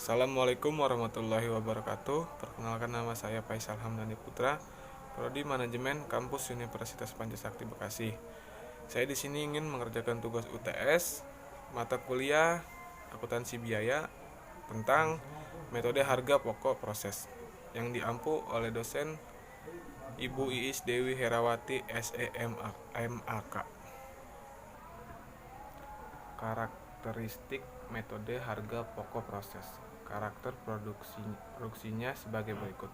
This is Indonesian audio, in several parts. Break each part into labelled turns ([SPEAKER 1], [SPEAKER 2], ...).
[SPEAKER 1] Assalamualaikum warahmatullahi wabarakatuh. Perkenalkan, nama saya Faisal Hamdani Putra, Prodi Manajemen Kampus Universitas Pancasakti Bekasi. Saya di sini ingin mengerjakan tugas UTS mata kuliah akuntansi biaya tentang metode harga pokok proses yang diampu oleh dosen Ibu Iis Dewi Herawati SEMAK. Karakteristik metode harga pokok proses. Karakter produksinya sebagai berikut.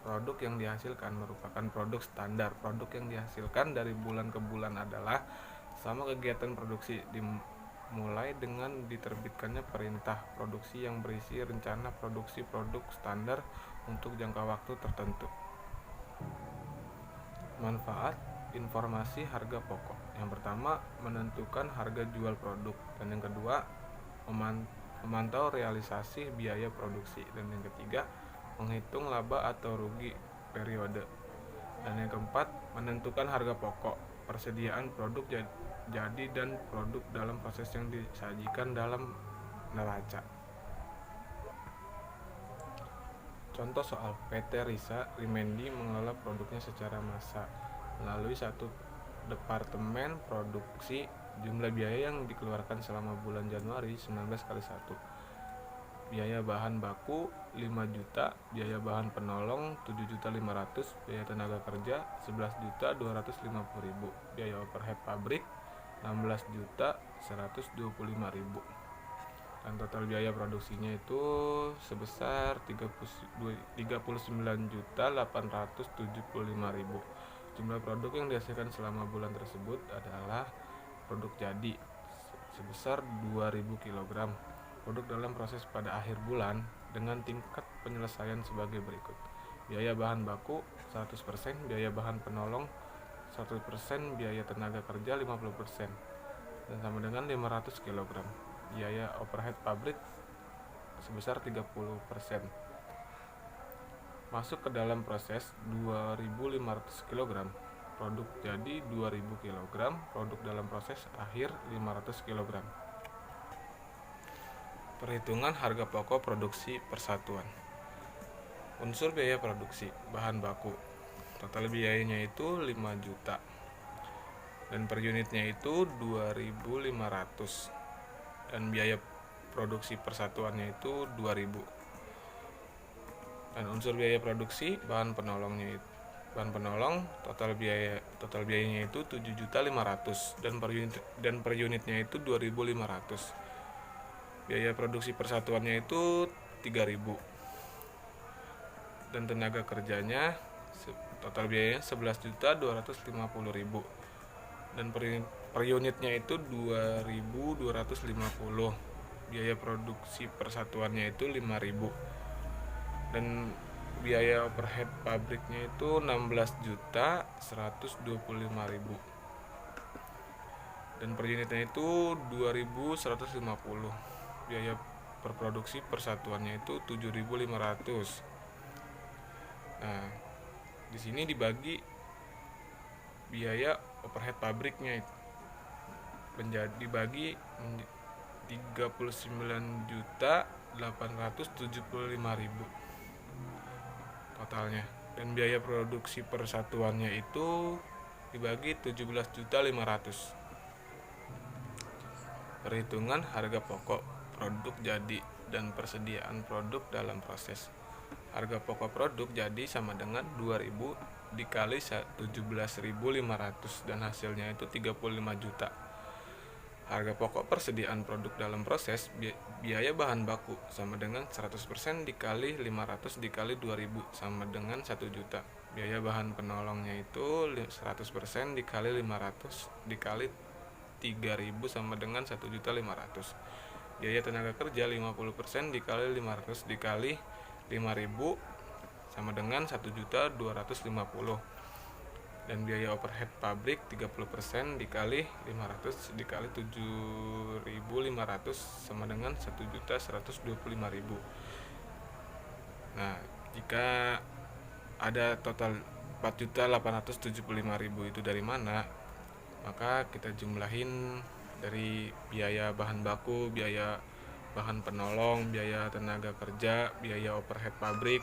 [SPEAKER 1] Produk yang dihasilkan merupakan produk standar. Produk yang dihasilkan dari bulan ke bulan adalah selama kegiatan produksi, dimulai dengan diterbitkannya perintah produksi yang berisi rencana produksi produk standar untuk jangka waktu tertentu. Manfaat informasi harga pokok. Yang pertama, menentukan harga jual produk, dan yang kedua, memantau realisasi biaya produksi, dan yang ketiga, menghitung laba atau rugi periode, dan yang keempat, menentukan harga pokok, persediaan produk jadi dan produk dalam proses yang disajikan dalam neraca. Contoh soal: PT Risa Rimendi mengelola produknya secara massal melalui satu departemen produksi. Jumlah biaya yang dikeluarkan selama bulan Januari 19 kali 1. Biaya bahan baku 5 juta, biaya bahan penolong 7.500.000, biaya tenaga kerja 11.250.000, biaya overhead pabrik 16.125.000. Dan total biaya produksinya itu sebesar 39.875.000. Jumlah produk yang dihasilkan selama bulan tersebut adalah produk jadi sebesar 2.000 kg. Produk dalam proses pada akhir bulan dengan tingkat penyelesaian sebagai berikut. Biaya bahan baku 100%, biaya bahan penolong 100%, biaya tenaga kerja 50%, dan sama dengan 500 kg. Biaya overhead pabrik sebesar 30%. Masuk ke dalam proses 2.500 kg, produk jadi 2.000 kg, produk dalam proses akhir 500 kg. Perhitungan harga pokok produksi persatuan. Unsur biaya produksi bahan baku, total biayanya itu 5 juta, dan per unitnya itu 2.500, dan biaya produksi persatuannya itu 2.000. Dan unsur biaya produksi bahan penolong, total biayanya itu 7.500.000, dan per unitnya itu 2.500. Biaya produksi persatuannya itu 3.000, dan tenaga kerjanya total biayanya 11.250.000, dan per unitnya itu 2.250. Biaya produksi persatuannya itu 5.000, dan biaya overhead pabriknya itu 16.125.000, dan per unitnya itu 2.150. Biaya per produksi persatuannya itu 7.500. Nah, di sini dibagi biaya overhead pabriknya dibagi 39.875.000 totalnya, dan biaya produksi persatuannya itu dibagi 17.500. Perhitungan harga pokok produk jadi dan persediaan produk dalam proses. Harga pokok produk jadi sama dengan 2.000 dikali 17.500, dan hasilnya itu 35 juta. Harga pokok persediaan produk dalam proses, biaya bahan baku sama dengan 100% dikali 500 dikali 2.000 sama dengan 1 juta. Biaya bahan penolongnya itu 100% dikali 500 dikali 3.000 sama dengan 1.500.000. Biaya tenaga kerja 50% dikali 500 dikali 5.000 sama dengan 1.250.000. Dan biaya overhead pabrik 30% dikali 500 dikali 7.500 sama dengan 1.125.000. Nah, jika ada total 4.875.000 itu dari mana? Maka kita jumlahin dari biaya bahan baku, biaya bahan penolong, biaya tenaga kerja, biaya overhead pabrik,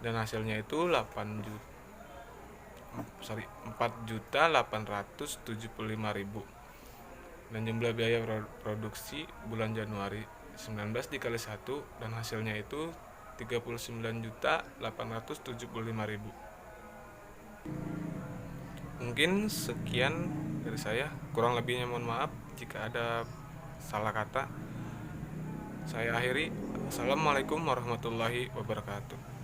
[SPEAKER 1] dan hasilnya itu 4.875.000. Dan jumlah biaya produksi bulan Januari 19 dikali 1 dan hasilnya itu 39.875.000. Mungkin sekian dari saya, kurang lebihnya mohon maaf jika ada salah kata. Saya akhiri. Assalamualaikum warahmatullahi wabarakatuh.